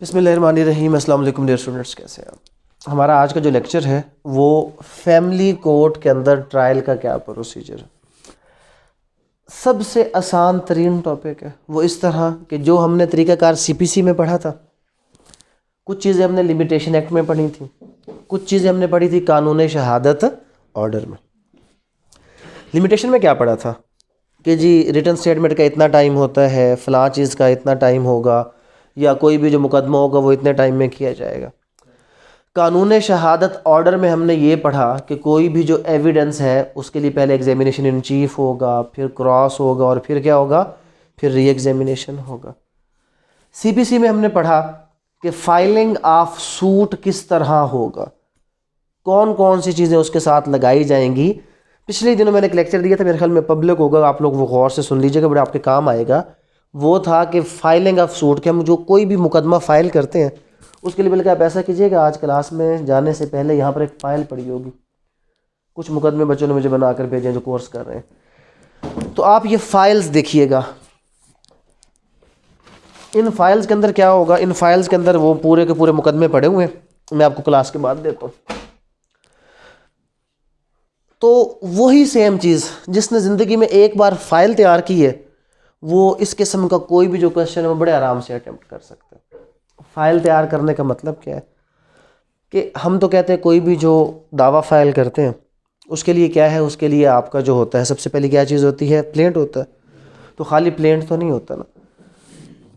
बिस्मिल्लाहिर्रहमानिर्रहीम। अस्सलाम वालेकुम डियर स्टूडेंट्स, कैसे हैं आप। हमारा आज का जो लेक्चर है वो फैमिली कोर्ट के अंदर ट्रायल का क्या प्रोसीजर है। सबसे आसान तरीन टॉपिक है वो, इस तरह कि जो हमने तरीक़ाकार सीपीसी में पढ़ा था, कुछ चीज़ें हमने लिमिटेशन एक्ट में पढ़ी थी, कुछ चीज़ें हमने पढ़ी थी कानून शहादत ऑर्डर में। लिमिटेशन में क्या पढ़ा था कि जी रिटन स्टेटमेंट का इतना टाइम होता है, फ़लाँ चीज़ का इतना टाइम होगा, या कोई भी जो मुकदमा होगा वो इतने टाइम में किया जाएगा। कानून शहादत ऑर्डर में हमने ये पढ़ा कि कोई भी जो एविडेंस है उसके लिए पहले एग्जामिनेशन इन चीफ होगा, फिर क्रॉस होगा और फिर क्या होगा, फिर री एग्जामिनेशन होगा। सीपीसी में हमने पढ़ा कि फाइलिंग ऑफ सूट किस तरह होगा, कौन कौन सी चीज़ें उसके साथ लगाई जाएंगी। पिछले दिनों मैंने एक लेक्चर दिया था, मेरे ख्याल में पब्लिक होगा, आप लोग वो गौर से सुन लीजिएगा, बड़ा आपके काम आएगा। वो था कि फाइलिंग ऑफ सूट, कि हम जो कोई भी मुकदमा फ़ाइल करते हैं उसके लिए बल्कि आप ऐसा कीजिएगा, आज क्लास में जाने से पहले यहाँ पर एक फ़ाइल पड़ी होगी, कुछ मुकदमे बच्चों ने मुझे बना कर भेजे जो कोर्स कर रहे हैं, तो आप ये फ़ाइल्स देखिएगा। इन फाइल्स के अंदर क्या होगा, इन फाइल्स के अंदर वो पूरे के पूरे मुकदमे पड़े हुए हैं, मैं आपको क्लास के बाद देता हूँ। तो वही सेम चीज़ जिसने ज़िंदगी में एक बार फ़ाइल तैयार की है वो इस किस्म का कोई भी जो क्वेश्चन है वो बड़े आराम से अटेम्प्ट कर सकते हैं। फ़ाइल तैयार करने का मतलब क्या है कि हम तो कहते हैं कोई भी जो दावा फ़ाइल करते हैं उसके लिए क्या है, उसके लिए आपका जो होता है सबसे पहले क्या चीज़ होती है, प्लेंट होता है। तो खाली प्लेंट तो नहीं होता ना,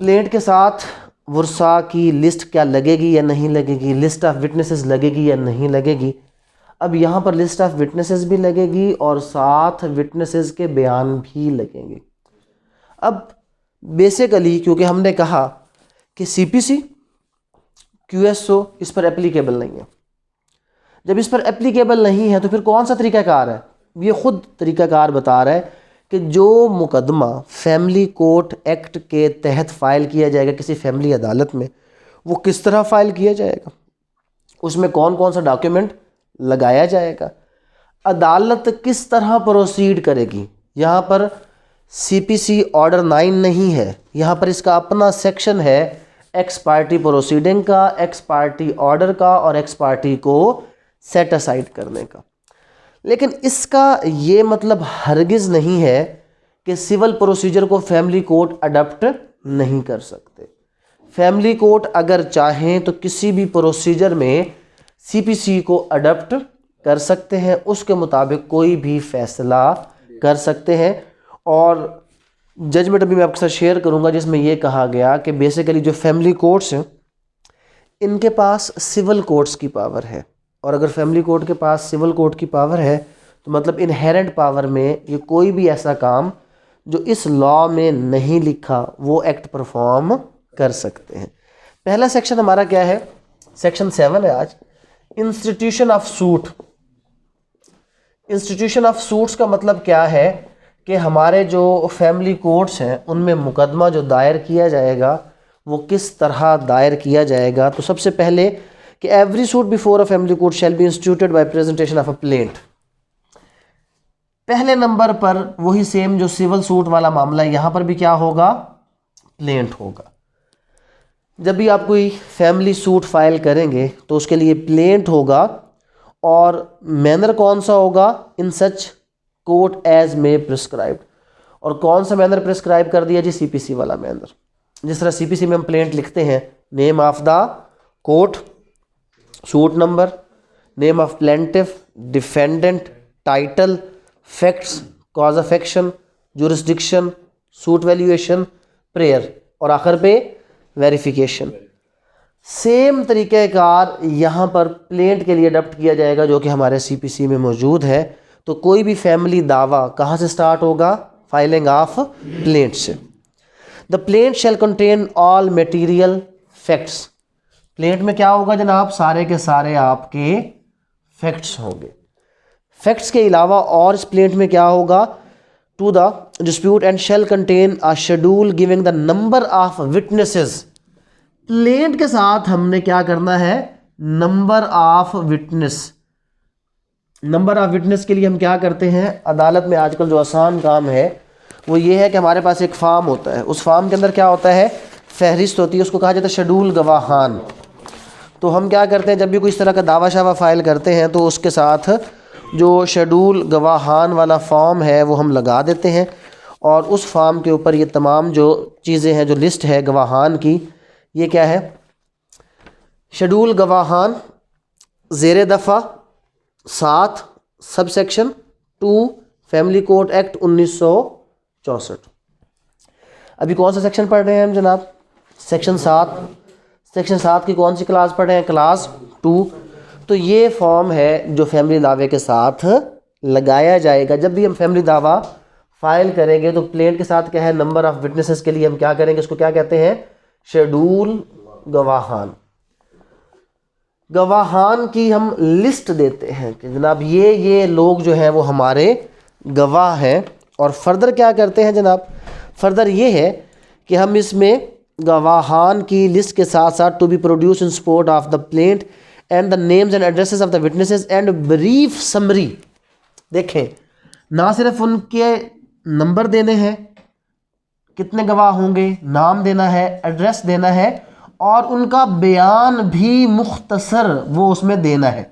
प्लेंट के साथ वर्सा की लिस्ट क्या लगेगी या नहीं लगेगी, लिस्ट ऑफ विटनेसेस लगेगी या नहीं लगेगी। अब यहाँ पर लिस्ट ऑफ विटनेसेस भी लगेगी और साथ विटनेसेस के बयान भी लगेंगे। अब बेसिकली क्योंकि हमने कहा कि सीपीसी क्यूएसओ इस पर एप्लीकेबल नहीं है, जब इस पर एप्लीकेबल नहीं है तो फिर कौन सा तरीक़ाकार है, ये ख़ुद तरीक़ाकार बता रहा है कि जो मुकदमा फैमिली कोर्ट एक्ट के तहत फ़ाइल किया जाएगा किसी फैमिली अदालत में, वो किस तरह फ़ाइल किया जाएगा, उसमें कौन कौन सा डॉक्यूमेंट लगाया जाएगा, अदालत किस तरह प्रोसीड करेगी। यहाँ पर सीपीसी ऑर्डर 9 नहीं है, यहाँ पर इसका अपना सेक्शन है एक्स पार्टी प्रोसीडिंग का, एक्स पार्टी ऑर्डर का और एक्स पार्टी को सेट असाइड करने का। लेकिन इसका ये मतलब हरगिज़ नहीं है कि सिविल प्रोसीजर को फैमिली कोर्ट अडॉप्ट नहीं कर सकते। फैमिली कोर्ट अगर चाहें तो किसी भी प्रोसीजर में सीपीसी को अडॉप्ट कर सकते हैं, उसके मुताबिक कोई भी फैसला कर सकते हैं। और जजमेंट अभी मैं आपके साथ शेयर करूंगा जिसमें यह कहा गया कि बेसिकली जो फैमिली कोर्ट्स हैं इनके पास सिविल कोर्ट्स की पावर है, और अगर फैमिली कोर्ट के पास सिविल कोर्ट की पावर है तो मतलब इनहेरेंट पावर में ये कोई भी ऐसा काम जो इस लॉ में नहीं लिखा वो एक्ट परफॉर्म कर सकते हैं। पहला सेक्शन हमारा क्या है, सेक्शन 7 है आज, institution of suit. Institution of suits का मतलब क्या है कि हमारे जो फैमिली कोर्ट्स हैं उनमें मुकदमा जो दायर किया जाएगा वो किस तरह दायर किया जाएगा। तो सबसे पहले कि every suit before a family court shall be instituted by presentation of a plaint. पहले नंबर पर वही सेम जो सिविल सूट वाला मामला है, यहाँ पर भी क्या होगा, प्लेंट होगा। जब भी आप कोई फैमिली सूट फाइल करेंगे तो उसके लिए प्लेंट होगा, और मैनर कौन सा होगा, in such court as may prescribed. और कौन सा मैनर प्रिस्क्राइब कर दिया जी, सीपीसी वाला मैनर। जिस तरह सीपीसी में हम प्लेंट लिखते हैं, name of the court, suit number, name of plaintiff, defendant, title, facts, cause of action, jurisdiction, suit valuation, prayer और आखिर पे वेरिफिकेशन। सेम तरीक़ेकार यहाँ पर प्लेंट के लिए अडॉप्ट किया जाएगा जो कि हमारे सीपीसी में मौजूद है। तो कोई भी फैमिली दावा कहाँ से स्टार्ट होगा, फाइलिंग ऑफ प्लेंट से। The plaint shall contain all material facts. Plaint में क्या होगा जनाब, सारे के सारे आपके फैक्ट्स होंगे। फैक्ट्स के अलावा और इस प्लेंट में क्या होगा, to the dispute and shall contain a schedule giving the number of witnesses. Plaint के साथ हमने क्या करना है, number of witness. Number of witness के लिए हम क्या करते हैं, अदालत में आजकल जो आसान काम है वो ये है कि हमारे पास एक फॉर्म होता है, उस फॉर्म के अंदर क्या होता है, फहरिस्त होती है उसको कहा जाता है शेड्यूल गवाहान। तो हम क्या करते हैं, जब भी कोई इस तरह का दावा शावा फाइल करते हैं तो उसके साथ जो शेड्यूल गवाहान वाला फॉर्म है वो हम लगा देते हैं, और उस फॉर्म के ऊपर ये तमाम जो चीज़ें हैं, जो लिस्ट है गवाहान की, ये क्या है, शेड्यूल गवाहान ज़ेर दफ़ा 7 sub section 2 family court act 1964। अभी कौन सा सेक्शन पढ़ रहे हैं हम जनाब? सेक्शन 7। सेक्शन 7 की कौन सी क्लास पढ़ रहे हैं? क्लास 2। तो ये फॉर्म है जो फैमिली दावे के साथ लगाया जाएगा। जब भी हम फैमिली दावा फाइल करेंगे तो प्लेंट के साथ क्या है, नंबर ऑफ विटनेसेस के लिए हम क्या करेंगे, इसको क्या कहते हैं, शेड्यूल गवाहान। गवाहान की हम लिस्ट देते हैं कि जनाब ये लोग जो हैं वो हमारे गवाह हैं। और फर्दर क्या करते हैं जनाब, फर्दर ये है कि हम इसमें गवाहान की लिस्ट के साथ साथ to be produced in support of the plaint and the names and addresses of the witnesses and brief summary. देखें, ना सिर्फ उनके नंबर देने हैं, कितने गवाह होंगे, नाम देना है, एड्रेस देना है, और उनका बयान भी मुख्तसर वो उसमें देना है।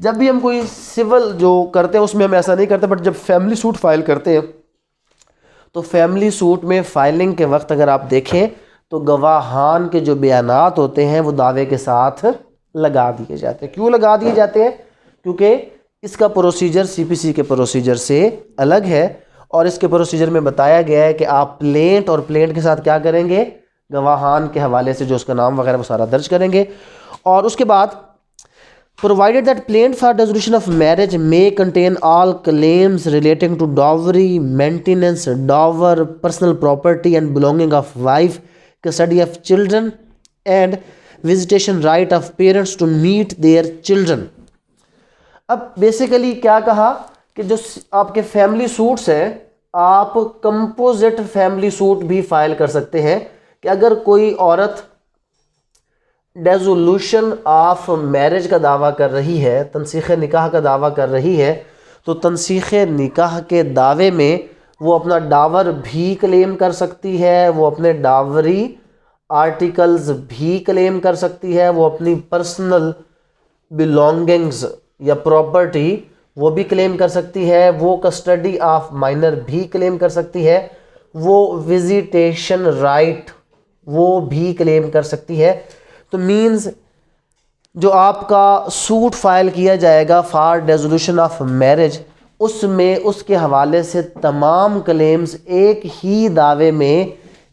जब भी हम कोई सिविल जो करते हैं उसमें हम ऐसा नहीं करते, बट जब फैमिली सूट फाइल करते हैं तो फैमिली सूट में फाइलिंग के वक्त अगर आप देखें तो गवाहान के जो बयानात होते हैं वो दावे के साथ लगा दिए जाते हैं। क्यों लगा दिए जाते हैं? क्योंकि इसका प्रोसीजर सीपीसी के प्रोसीजर से अलग है, और इसके प्रोसीजर में बताया गया है कि आप प्लेंट और प्लेंट के साथ क्या करेंगे, गवाहान के हवाले से जो उसका नाम वगैरह वो सारा दर्ज करेंगे। और उसके बाद provided that plaint for resolution of marriage may contain all claims relating to dowry, maintenance, dower, personal property and belonging of wife, custody of children and visitation right of parents to meet their children. अब basically क्या कहा कि जो आपके family suits हैं, आप composite family suit भी file कर सकते हैं कि अगर कोई औरत डेजोल्यूशन ऑफ मैरिज का दावा कर रही है, तनसीख निकाह का दावा कर रही है, तो तनसीख निकाह के दावे में वो अपना डावर भी क्लेम कर सकती है, वो अपने डावरी आर्टिकल्स भी क्लेम कर सकती है, वो अपनी पर्सनल बिलोंगिंग्स या प्रॉपर्टी वो भी क्लेम कर सकती है, वो कस्टडी ऑफ माइनर भी क्लेम कर सकती है, वो विजिटेशन राइट वो भी क्लेम कर सकती है। तो मीन्स जो आपका सूट फाइल किया जाएगा फॉर रेजोल्यूशन ऑफ मैरिज, उसमें उसके हवाले से तमाम क्लेम्स एक ही दावे में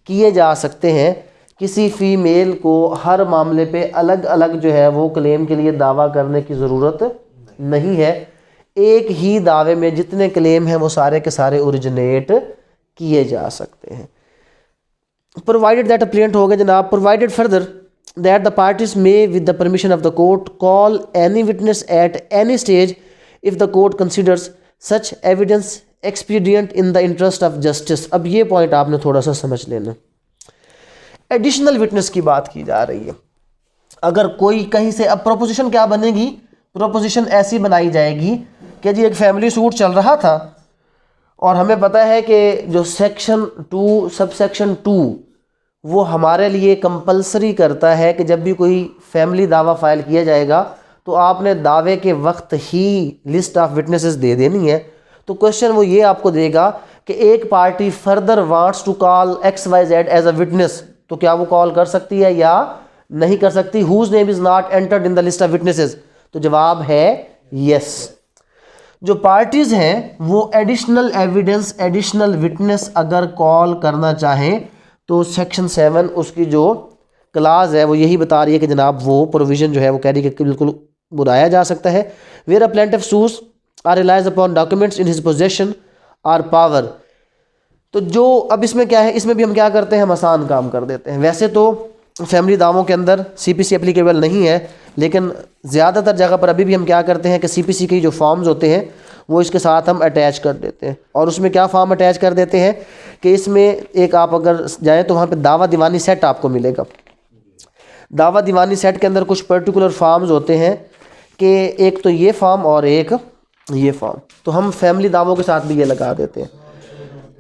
किए जा सकते हैं। किसी फ़ीमेल को हर मामले पे अलग अलग जो है वो क्लेम के लिए दावा करने की ज़रूरत नहीं है। एक ही दावे में जितने क्लेम हैं वो सारे के सारे ओरिजिनेट किए जा सकते हैं। प्रोवाइडेड दैट प्लेंट हो गया जनाब। Provided further that the parties may with the permission of the court call any witness at any stage if the court considers such evidence expedient in the interest of justice। अब ये point आपने थोड़ा सा समझ लेना। Additional witness की बात की जा रही है। अगर कोई कहीं से, अब प्रोपोजिशन क्या बनेगी, प्रोपोजिशन ऐसी बनाई जाएगी कि जी एक फैमिली सूट चल रहा था और हमें पता है कि जो सेक्शन 2 सब सेक्शन 2 वो हमारे लिए कंपलसरी करता है कि जब भी कोई फैमिली दावा फाइल किया जाएगा तो आपने दावे के वक्त ही लिस्ट ऑफ विटनेसेस दे देनी है। तो क्वेश्चन वो ये आपको देगा कि एक party further wants to call XYZ as a witness, तो क्या वो कॉल कर सकती है या नहीं कर सकती? Whose name is not entered in the list of witnesses, तो जवाब है यस। जो पार्टीज़ हैं वो एडिशनल एविडेंस, एडिशनल विटनेस अगर कॉल करना चाहें तो सेक्शन 7 उसकी जो क्लास है वो यही बता रही है कि जनाब वो प्रोविज़न जो है वो कैरी करके बिल्कुल बुलाया जा सकता है। Where a plaintiff sues or relies upon documents in his possession or power. तो जो अब इसमें क्या है, इसमें भी हम क्या करते हैं, हम आसान काम कर देते हैं। वैसे तो फैमिली दावों के अंदर CPC एप्लीकेबल नहीं है, लेकिन ज़्यादातर जगह पर अभी भी हम क्या करते हैं कि CPC के जो फॉर्म्स होते हैं वो इसके साथ हम अटैच कर देते हैं। और उसमें क्या फॉर्म अटैच कर देते हैं कि इसमें एक आप अगर जाएँ तो वहाँ पे दावा दीवानी सेट आपको मिलेगा। दावा दीवानी सेट के अंदर कुछ पर्टिकुलर फॉर्म्स होते हैं कि एक तो ये फॉर्म और एक ये फॉर्म, तो हम फैमिली दावों के साथ भी ये लगा देते हैं।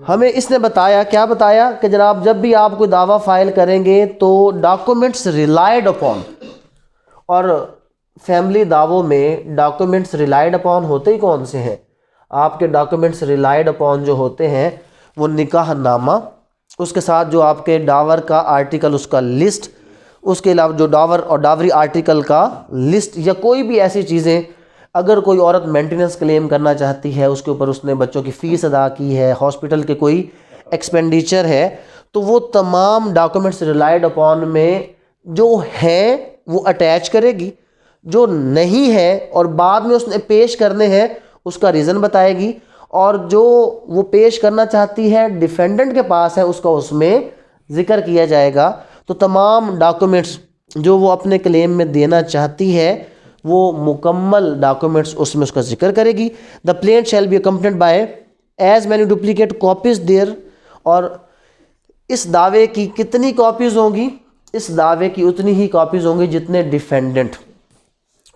हमें इसने बताया, क्या बताया कि जनाब जब भी आप कोई दावा फाइल करेंगे तो डॉक्यूमेंट्स रिलाइड अपॉन, और फैमिली दावों में डॉक्यूमेंट्स रिलाइड अपॉन होते ही कौन से हैं? आपके डॉक्यूमेंट्स रिलाइड अपॉन जो होते हैं वो निकाह नामा, उसके साथ जो आपके डावर का आर्टिकल उसका लिस्ट, उसके अलावा जो डावर और डावरी आर्टिकल का लिस्ट, या कोई भी ऐसी चीज़ें, अगर कोई औरत मेंटेनेंस क्लेम करना चाहती है, उसके ऊपर उसने बच्चों की फ़ीस अदा की है, हॉस्पिटल के कोई एक्सपेंडिचर है, तो वो तमाम डॉक्यूमेंट्स रिलाइड अपॉन में जो हैं वो अटैच करेगी, जो नहीं है और बाद में उसने पेश करने हैं उसका रीज़न बताएगी, और जो वो पेश करना चाहती है डिफेंडेंट के पास है उसका उसमें ज़िक्र किया जाएगा। तो तमाम डॉक्यूमेंट्स जो वो अपने क्लेम में देना चाहती है वो मुकम्मल डॉक्यूमेंट्स उसमें उसका जिक्र करेगी। The plaint shall be accompanied by as many duplicate copies there, और इस दावे की कितनी कॉपीज़ होंगी? इस दावे की उतनी ही कॉपीज़ होंगी जितने डिफेंडेंट।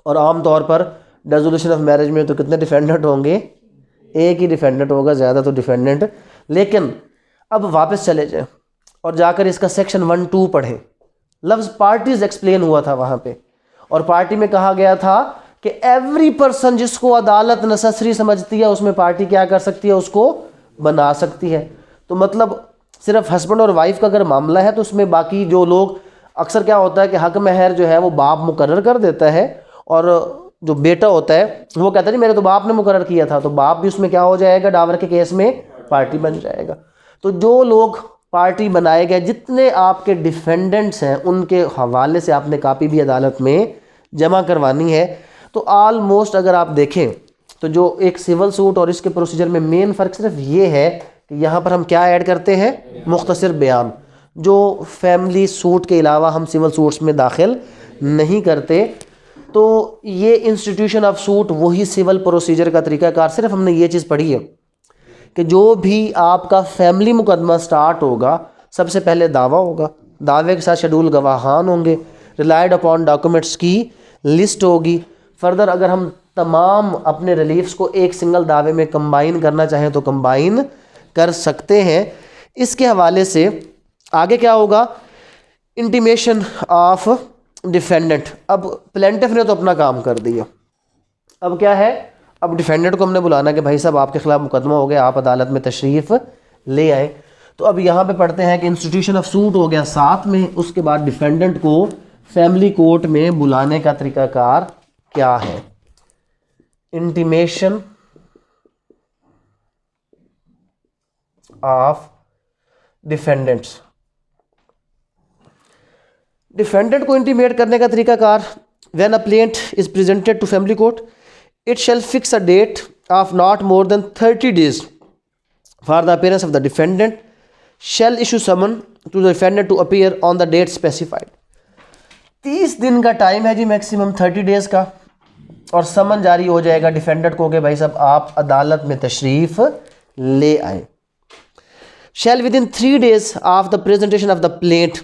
और आम तौर पर डिसोल्यूशन ऑफ मैरिज में तो कितने डिफेंडेंट होंगे? एक ही डिफेंडेंट होगा, ज़्यादा तो डिफेंडेंट। लेकिन अब वापस चले जाएं और जाकर इसका सेक्शन 1(2) पढ़ें। लफ्ज़ पार्टीज एक्सप्लेन हुआ था वहाँ पे, और पार्टी में कहा गया था कि एवरी पर्सन जिसको अदालत नेसेसरी समझती है उसमें पार्टी क्या कर सकती है? उसको बना सकती है। तो मतलब सिर्फ हस्बैंड और वाइफ का अगर मामला है तो उसमें बाकी जो लोग, अक्सर क्या होता है कि हक महर जो है वो बाप मुकर्रर कर देता है, और जो बेटा होता है वो कहता है जी मेरे तो बाप ने मुकर्रर किया था, तो बाप भी उसमें क्या हो जाएगा? डावर के केस में पार्टी बन जाएगा। तो जो लोग पार्टी बनाए गए, जितने आपके डिफेंडेंट्स हैं, उनके हवाले से आपने कापी भी अदालत में जमा करवानी है। तो ऑलमोस्ट अगर आप देखें तो जो एक सिविल सूट और इसके प्रोसीजर में मेन फ़र्क सिर्फ ये है कि यहाँ पर हम क्या ऐड करते हैं? मुख्तसर बयान, जो फैमिली सूट के अलावा हम सिविल सूट्स में दाखिल नहीं करते। तो ये इंस्टीट्यूशन ऑफ सूट वही सिविल प्रोसीजर का तरीक़ाकार। सिर्फ हमने ये चीज़ पढ़ी है कि जो भी आपका फैमिली मुकदमा स्टार्ट होगा सबसे पहले दावा होगा, दावे के साथ शेड्यूल गवाहान होंगे, रिलाइड अपॉन डॉक्यूमेंट्स की लिस्ट होगी। फर्दर अगर हम तमाम अपने रिलीफ्स को एक सिंगल दावे में कंबाइन करना चाहें तो कंबाइन कर सकते हैं। इसके हवाले से आगे क्या होगा? Intimation of defendant. अब प्लेंटिफ ने तो अपना काम कर दिया, अब क्या है? अब डिफेंडेंट को हमने बुलाना कि भाई साहब आपके खिलाफ मुकदमा हो गया, आप अदालत में तशरीफ़ ले आए। तो अब यहाँ पे पढ़ते हैं कि इंस्टीट्यूशन ऑफ सूट हो गया साथ में, उसके बाद डिफेंडेंट को फैमिली कोर्ट में बुलाने का तरीक़ाकार क्या है? Intimation of defendants. डिफेंडेंट को इंटीमेट करने का तरीकाकार, when a plaint is presented to family court it shall fix a date of not more than 30 days for the appearance of the defendant, shall issue summon to the defendant to appear on the date specified. 30 दिन का time है जी, maximum 30 days का, और समन जारी हो जाएगा defendant को कि भाई साहब आप अदालत में तशरीफ़ ले आए। Shall within 3 days of the presentation of the plaint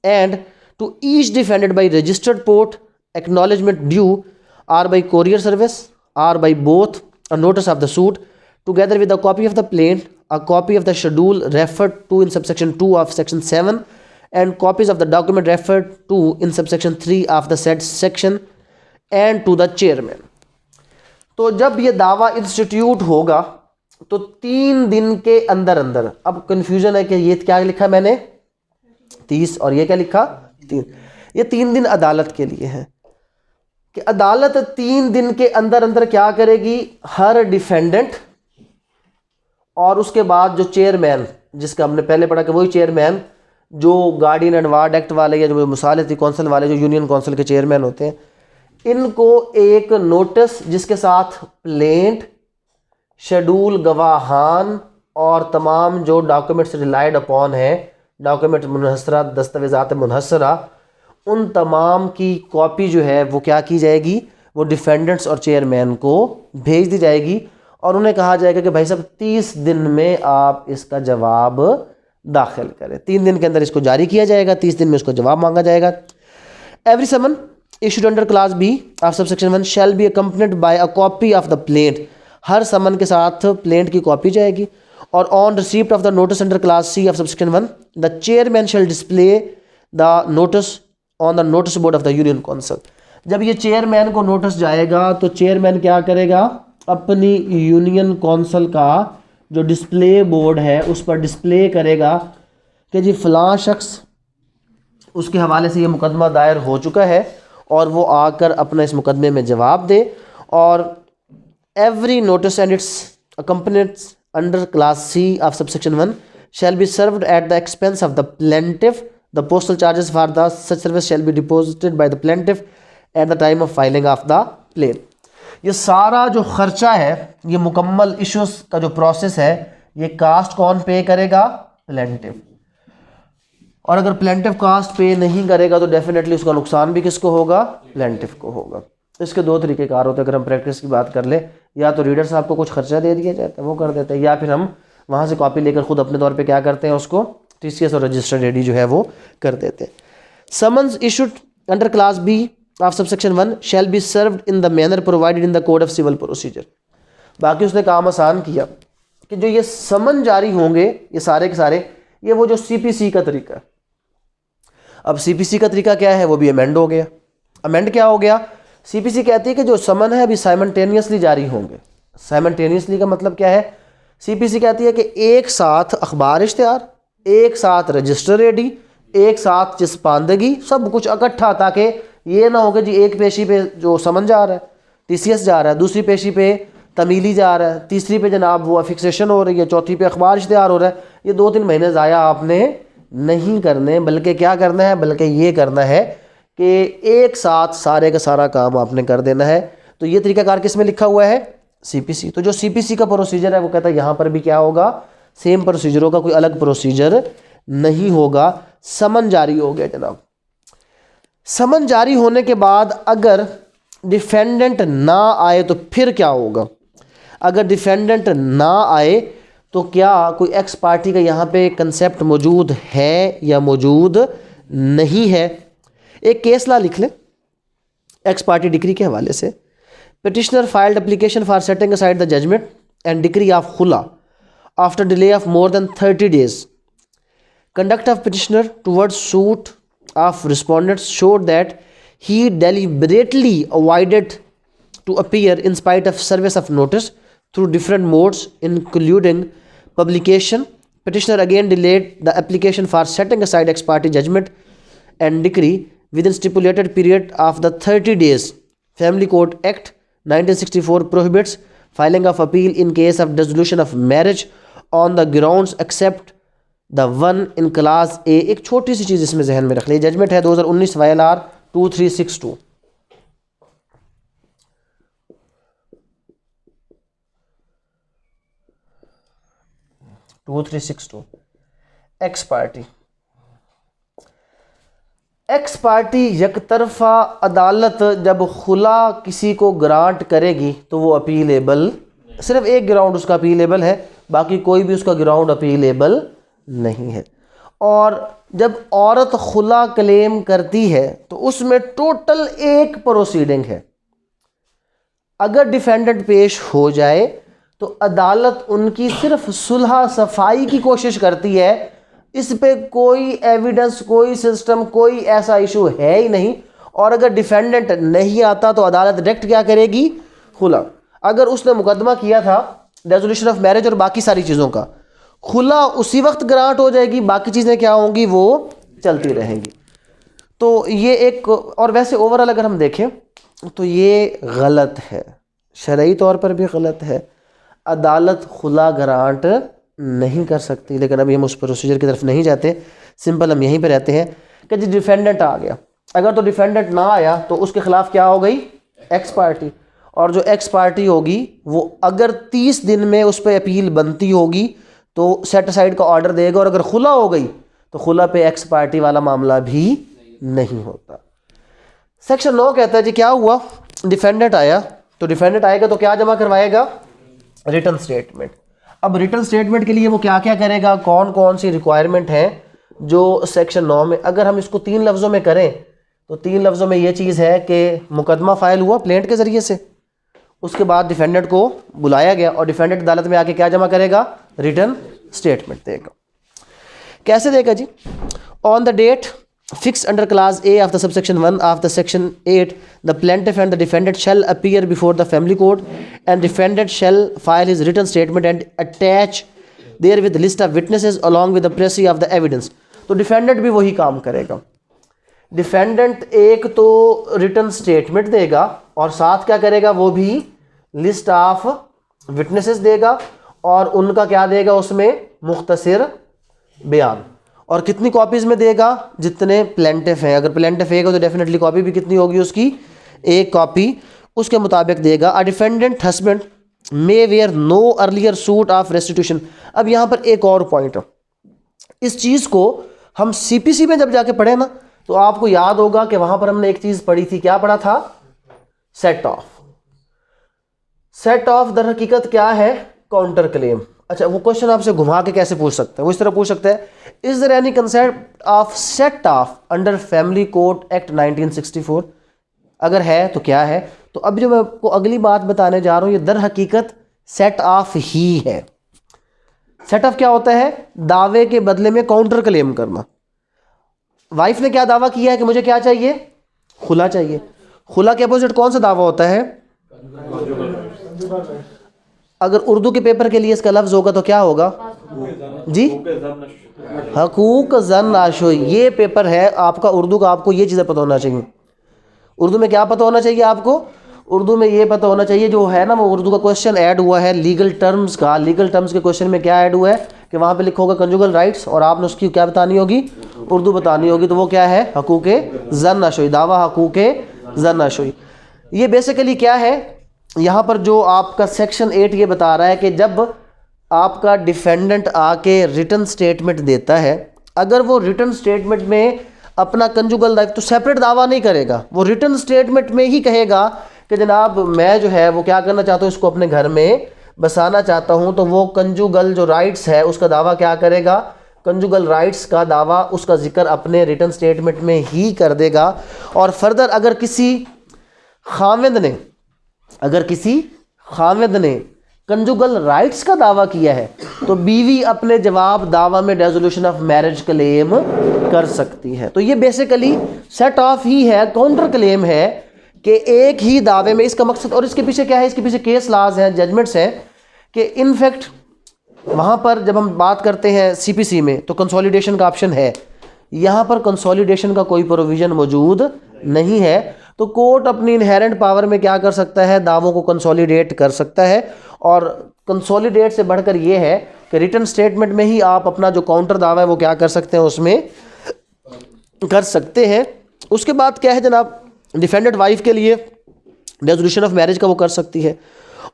and to each defendant by registered port acknowledgement due or by courier service or by both a notice of the suit together with a copy of the plaint, a copy of the schedule referred to in subsection 2 of section 7 and copies of the document referred to in subsection 3 of the said section and to the chairman। तो जब ये दावा institute होगा तो 3 दिन के अंदर अंदर, अब कन्फ्यूजन है कि ये क्या लिखा मैंने 30 और ये क्या लिखा 3, ये 3 दिन अदालत के लिए है कि अदालत 3 दिन के अंदर अंदर क्या करेगी? हर डिफेंडेंट और उसके बाद जो चेयरमैन, जिसका हमने पहले पढ़ा कि वही चेयरमैन जो गार्डियन एंड वार्ड एक्ट वाले या जो मुसालती कौंसिल वाले, जो यूनियन कौंसिल के चेयरमैन होते हैं, इनको एक नोटिस जिसके साथ प्लेंट, शेड्यूल गवाहान और तमाम जो डॉक्यूमेंट्स रिलाइड अपॉन है, डॉक्यूमेंट मुनहसरा, दस्तावेज़ात मुनहसरा, उन तमाम की कॉपी जो है वो क्या की जाएगी? वो डिफेंडेंट्स और चेयरमैन को भेज दी जाएगी और उन्हें कहा जाएगा कि भाई साहब 30 दिन में आप इसका जवाब दाखिल करें। 3 दिन के अंदर इसको जारी किया जाएगा, 30 दिन में उसको जवाब मांगा जाएगा। Every summon issued under clause B of subsection 1 shall be accompanied by a copy of the plaint। हर समन के साथ प्लेंट की कॉपी जाएगी और on receipt of the notice under clause C of subsection 1 the chairman shall display the notice on the notice board of the union council. जब ये chairman को नोटिस जाएगा तो चेयरमैन क्या करेगा, अपनी यूनियन काउंसिल का जो डिस्प्ले बोर्ड है उस पर डिस्प्ले करेगा कि जी फ़लाँ शख्स उसके हवाले से ये मुकदमा दायर हो चुका है और वो आकर अपना इस मुकदमे में जवाब दे। और every notice and it's accompanies under class C of subsection 1 shall be served at the expense of the plaintiff. The postal charges for the such service shall be deposited by the plaintiff at the time of filing of the claim. ये सारा जो खर्चा है, ये मुकम्मल issues का जो process है, ये कास्ट कौन पे करेगा, प्लेंटिफ। और अगर प्लेंटिफ कास्ट पे नहीं करेगा तो डेफिनेटली उसका नुकसान भी किसको होगा, प्लेंटिफ को होगा। इसके दो तरीक़ेकार होते हैं। अगर हम प्रैक्टिस की बात कर ले, या तो रीडर साहब को कुछ खर्चा दे दिया जाता है वो कर देते हैं, या फिर हम वहाँ से कॉपी लेकर खुद अपने तौर पे क्या करते हैं, उसको TCS और रजिस्टर्ड एडी जो है वो कर देते हैं। Summons issued under clause B of subsection 1 shall be served in the manner provided in the code of civil procedure. बाकी उसने काम आसान किया कि जो ये समन जारी होंगे ये सारे के सारे, ये वो जो CPC का तरीका है। अब CPC का तरीका क्या है, वो भी अमेंड हो गया। अमेंड क्या हो गया, CPC कहती है कि जो समन है अभी साइमल्टेनियसली जारी होंगे। साइमल्टेनियसली का मतलब क्या है, CPC कहती है कि एक साथ अखबार इश्तिहार, एक साथ रजिस्टर एडी, एक साथ चिस्पांदगी, सब कुछ इकट्ठा, ताकि ये ना हो कि जी एक पेशी पे जो समन जा रहा है TCS जा रहा है, दूसरी पेशी पे तमीली जा रहा है, तीसरी पे जनाब वो फिक्सेशन हो रही है, चौथी पे अखबार इश्तिहार हो रहा है। ये 2-3 महीने ज़ाया आपने नहीं करने, बल्कि क्या करना है, बल्कि ये करना है कि एक साथ सारे का सारा काम आपने कर देना है। तो ये तरीकाकार किस में लिखा हुआ है, CPC। तो जो CPC का प्रोसीजर है वो कहता है यहाँ पर भी क्या होगा, सेम प्रोसीजरों का कोई अलग प्रोसीजर नहीं होगा। समन जारी हो गया जनाब। समन जारी होने के बाद अगर डिफेंडेंट ना आए तो फिर क्या होगा। अगर डिफेंडेंट ना आए तो क्या कोई एक्स पार्टी का यहाँ पे कंसेप्ट मौजूद है या मौजूद नहीं है। एक केस ला लिख लें एक्स पार्टी डिक्री के हवाले से। Petitioner filed application for setting aside the judgment and decree of खुला after delay of more than 30 days. Conduct of petitioner towards suit of respondents showed that he deliberately avoided to appear in spite of service of notice through different modes including publication. Petitioner again delayed the application for setting aside ex parte judgment and decree within stipulated period of the 30 days. Family Court Act 1964 prohibits filing of appeal in case of dissolution of marriage on the grounds except the one in class ए। एक छोटी सी चीज़ इसमें जहन में रख ली, judgement है 2019 YLR 2362। X party यकतरफा अदालत जब खुला किसी को ग्रांट करेगी तो वो अपीलेबल, सिर्फ एक ग्राउंड उसका अपीलेबल है, बाकी कोई भी उसका ग्राउंड अपीलेबल नहीं है। और जब औरत खुला क्लेम करती है तो उसमें टोटल एक प्रोसीडिंग है। अगर डिफेंडेंट पेश हो जाए तो अदालत उनकी सिर्फ सुलह सफाई की कोशिश करती है। इस पे कोई एविडेंस, कोई सिस्टम, कोई ऐसा इशू है ही नहीं। और अगर डिफेंडेंट नहीं आता तो अदालत डायरेक्ट क्या करेगी, खुला। अगर उसने मुकदमा किया था डिसोल्यूशन ऑफ मैरिज और बाकी सारी चीज़ों का, खुला उसी वक्त ग्रांट हो जाएगी, बाकी चीज़ें क्या होंगी, वो चलती रहेंगी। तो ये एक, और वैसे ओवरऑल अगर हम देखें तो ये गलत है, शरई तौर पर भी गलत है। अदालत खुला ग्रांट नहीं कर सकती। लेकिन अभी हम उस प्रोसीजर की तरफ नहीं जाते, सिंपल हम यहीं पे रहते हैं कि जी डिफेंडेंट आ गया। अगर तो डिफेंडेंट ना आया तो उसके खिलाफ क्या हो गई, एक्स पार्टी। और जो एक्स पार्टी होगी वो अगर 30 दिन में उस पर अपील बनती होगी तो सेट असाइड का ऑर्डर देगा। और अगर खुला हो गई तो खुला पे एक्स पार्टी वाला मामला भी नहीं होता। सेक्शन 9 कहता है जी क्या हुआ, डिफेंडेंट आया तो डिफेंडेंट आएगा तो क्या जमा करवाएगा, रिटर्न स्टेटमेंट। अब रिटर्न स्टेटमेंट के लिए वो क्या क्या करेगा, कौन कौन सी रिक्वायरमेंट है जो सेक्शन 9 में। अगर हम इसको 3 लफ्ज़ों में करें तो 3 लफ्ज़ों में ये चीज़ है कि मुकदमा फ़ाइल हुआ प्लेंट के ज़रिए से, उसके बाद डिफेंडेंट को बुलाया गया और डिफेंडेंट अदालत में आके क्या जमा करेगा, रिटर्न स्टेटमेंट देगा। कैसे देगा जी? On the date fixed under clause A of the subsection 1 of the section 8, the plaintiff and the defendant shall appear before the family court, and defendant shall file his written statement and attach therewith list of witnesses along with the précis of the evidence। तो defendant भी वही काम करेगा। Defendant एक तो written statement देगा और साथ क्या करेगा, वो भी लिस्ट ऑफ विटनेसेस देगा और उनका क्या देगा, उसमें मुख्तसर बयान। और कितनी कॉपीज में देगा? जितने प्लेंटिफ हैं। अगर प्लेंटिफ एक हो तो डेफिनेटली कॉपी भी कितनी होगी उसकी? एक कॉपी। उसके मुताबिक देगा। A defendant husband may where no earlier suit of restitution. अब यहाँ पर एक और पॉइंट है, इस चीज़ को हम सीपीसी में जब जाके पढ़े ना, तो आपको याद होगा कि वहां पर हमने एक चीज़ पढ़ी थी। क्या पढ़ा था? Set of. सेट ऑफ दर हकीकत क्या है? Counter claim. अच्छा, वो क्वेश्चन आपसे घुमा के कैसे पूछ सकते हैं? वो इस तरह पूछ सकते हैं, is there any concept of set off under family court act 1964? अगर है तो क्या है? तो अब जो मैं आपको अगली बात बताने जा रहा हूं, ये दर हकीकत सेट ऑफ ही है। सेट ऑफ क्या होता है? दावे के बदले में काउंटर क्लेम करना। वाइफ ने क्या दावा किया है कि मुझे क्या चाहिए? खुला चाहिए। खुला के अपोजिट कौन सा दावा होता है? अगर उर्दू के पेपर के लिए इसका लफ्ज होगा तो क्या होगा जी? हकूक ज़न नाशोई। ये पेपर है आपका उर्दू का, आपको ये चीज़ें पता होना चाहिए। उर्दू में क्या पता होना चाहिए आपको? उर्दू में ये पता होना चाहिए, जो है ना, वो उर्दू का क्वेश्चन ऐड हुआ है लीगल टर्म्स का। लीगल टर्म्स के क्वेश्चन में क्या ऐड हुआ है कि वहाँ पे लिखा होगा कंजुगल राइट्स, और आपने उसकी क्या बतानी होगी? उर्दू बतानी होगी। तो वो क्या है? हकूक ज़न नाशोई, दावा हकूक ज़न नाशोई। ये बेसिकली क्या है, यहाँ पर जो आपका सेक्शन 8 ये बता रहा है कि जब आपका डिफेंडेंट आके रिटर्न स्टेटमेंट देता है, अगर वो रिटर्न स्टेटमेंट में अपना कंजुगल राइट तो सेपरेट दावा नहीं करेगा, वो रिटर्न स्टेटमेंट में ही कहेगा कि जनाब मैं जो है वो क्या करना चाहता हूँ, इसको अपने घर में बसाना चाहता हूँ। तो वो कंजुगल जो राइट्स है उसका दावा क्या करेगा? कंजुगल राइट्स का दावा, उसका जिक्र अपने रिटर्न स्टेटमेंट में ही कर देगा। और फर्दर अगर किसी खाविंद ने कंजुगल राइट्स का दावा किया है तो बीवी अपने जवाब दावा में रेजोल्यूशन ऑफ मैरिज क्लेम कर सकती है। तो ये बेसिकली सेट ऑफ ही है, काउंटर क्लेम है कि एक ही दावे में। इसका मकसद और इसके पीछे क्या है? इसके पीछे केस लाज हैं, जजमेंट्स हैं कि इनफैक्ट वहाँ पर जब हम बात करते हैं सीपीसी में तो कंसोलिडेशन का ऑप्शन है, यहाँ पर कंसोलिडेशन का कोई प्रोविज़न मौजूद नहीं है। तो कोर्ट अपनी इनहेरेंट पावर में क्या कर सकता है? दावों को कंसोलिडेट कर सकता है। और कंसोलिडेट से बढ़कर ये है कि रिटर्न स्टेटमेंट में ही आप अपना जो काउंटर दावा है वो क्या कर सकते हैं, उसमें कर सकते हैं। उसके बाद क्या है जनाब, डिफेंडेंट वाइफ के लिए रेजोल्यूशन ऑफ मैरिज का वो कर सकती है।